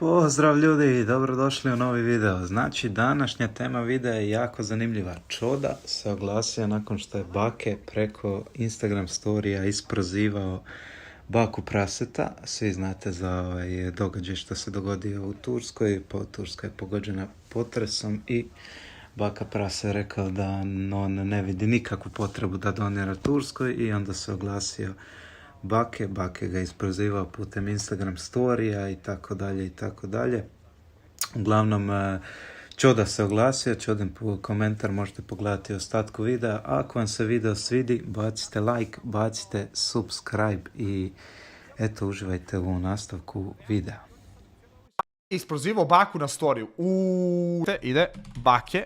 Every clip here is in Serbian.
Pozdrav ljudi, dobrodošli u novi video. Znači, današnja tema videa je jako zanimljiva. Čoda se oglasio nakon što je Bake preko Instagram storija isprozivao baku praseta. Svi znate za ovaj događaj što se dogodio u Turskoj. Turska je pogođena potresom i baka prase je rekao da on ne vidi nikakvu potrebu da donira Turskoj i onda se oglasio Bake ga isprozivao putem Instagram storija i tako dalje i tako dalje. Uglavnom, Čoda se oglasio, Čodin komentar možete pogledati u ostatku videa. Ako vam se video svidi, bacite like, bacite subscribe i eto, uživajte u nastavku videa. Isprozivao baku na storiju. Ide Bake.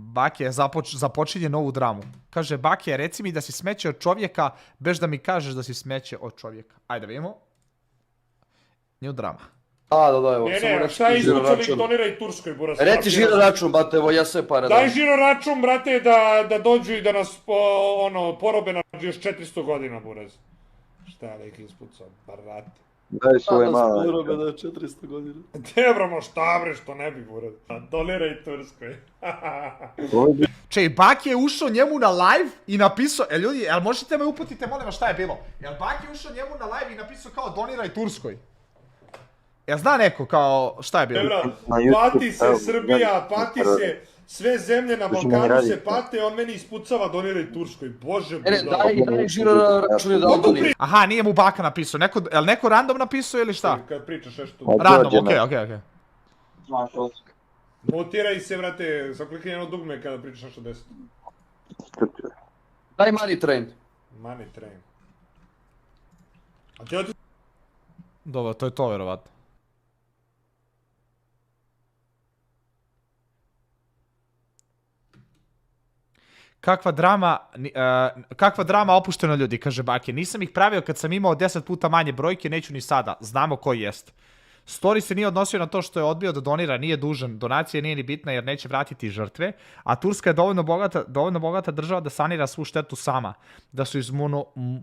Bake započinje novu dramu. Kaže, Bake, reci mi da si smeće od čovjeka, bez da mi kažeš da si smeće od čovjeka. Ajde, vidimo. New drama. Da, evo. Ne, šta je izvučali doniraj Turskoj, buras. Reci žiro račun, brate, evo ja sve pare. Daj žiro račun, brate, da dođu i da nas porobe na još 400 godina, buraz. Šta je lik ispucao, brate. Daj svoje malo. Porobe na 400 godina. Debramo, šta bre, što ne bi, buraz. Doniraj Turskoj. Čej, Bake je ušao njemu na live i napisao, ljudi, jel možete me uputite, molim vas, šta je bilo? Jel Bake je ušao njemu na live i napisao kao doniraj Turskoj? Jel zna neko kao, šta je bilo? Pati se Srbija, pati se sve zemlje na Balkanu se pate, on meni ispucava doniraj Turskoj, bože budala. Daj žiro račun da odoni. Aha, nije mu Baka napisao, jel neko random napisao ili šta? Kad pričaš nešto. Random, okej. Mutiraj se, vrate, sa klikni jedno dugme kada pričaš nešto 10. Daj money train. Money train. A ti oti... Dobro, to je to verovatno. Kakva drama opušteno ljudi, kaže Bake. Nisam ih pravio kad sam imao 10 puta manje brojke, neću ni sada. Znamo koji jest. Story se nije odnosio na to što je odbio da donira, nije dužan. Donacija nije ni bitna jer neće vratiti žrtve. A Turska je dovoljno bogata država da sanira svu štetu sama. Da su iz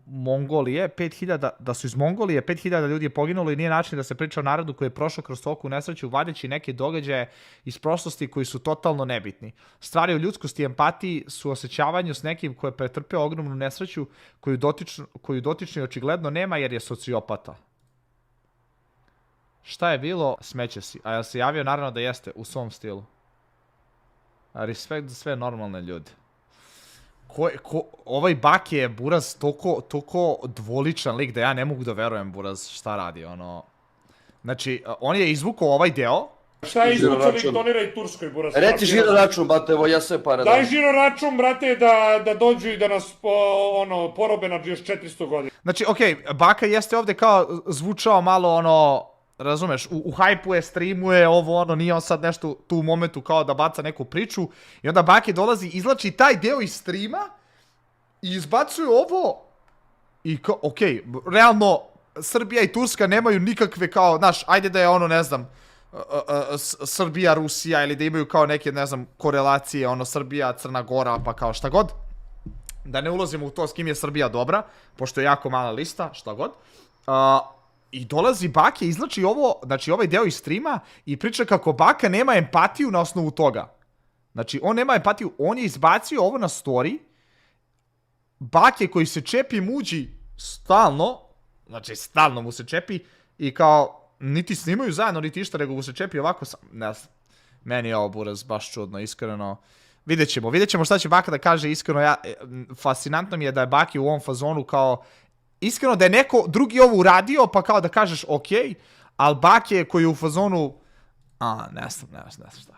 Mongolije 5000 ljudi je poginulo i nije način da se priča o narodu koji je prošao kroz toliku nesreću vadeći neke događaje iz prošlosti koji su totalno nebitni. Stvari o ljudskosti i empatiji su osjećavanju s nekim koji je pretrpeo ogromnu nesreću koju dotični očigledno nema jer je sociopata. Šta je bilo? Smeće si. A jel se javio? Naravno da jeste, u svom stilu. Respekt za sve normalne ljude. Ovaj Bake je, buraz, toliko dvoličan lik da ja ne mogu da verujem, buraz, šta radi, ono... Znači, on je izvukao ovaj deo. Šta je izvučali doniraj Turskoj, buraz. Reci žiro račun, brate, evo ja sve pare. Daj žiro račun, brate, da dođu i da nas porobe na još 400 godina. Znači, okej, Baka jeste ovde kao zvučao malo, ono... Razumeš, u hajpu streamuje, ovo ono, nije on sad nešto tu u momentu kao da baca neku priču i onda Bake dolazi, izlači taj deo iz streama i izbacuje ovo i kao, okej, realno Srbija i Turska nemaju nikakve kao, znaš, ajde da je ono, ne znam, Srbija, Rusija ili da imaju kao neke, ne znam, korelacije, ono, Srbija, Crna Gora, pa kao šta god, da ne ulazimo u to s kim je Srbija dobra, pošto je jako mala lista, šta god, i dolazi Bake, izlači ovo, znači ovaj deo iz streama i priča kako Baka nema empatiju na osnovu toga. Znači, on nema empatiju, on je izbacio ovo na story, Bake koji se čepi muđi stalno, znači stalno mu se čepi i kao, niti snimaju zajedno, niti išta, nego mu se čepi ovako, ne znam, meni je ovo, buraz, baš čudno, iskreno. Vidjet ćemo šta će Baka da kaže, iskreno, fascinantno mi je da je Bake u ovom fazonu kao, iskreno da je neko drugi ovo uradio, pa kao da kažeš okej, ali Bake koji je u fazonu, ne znam šta.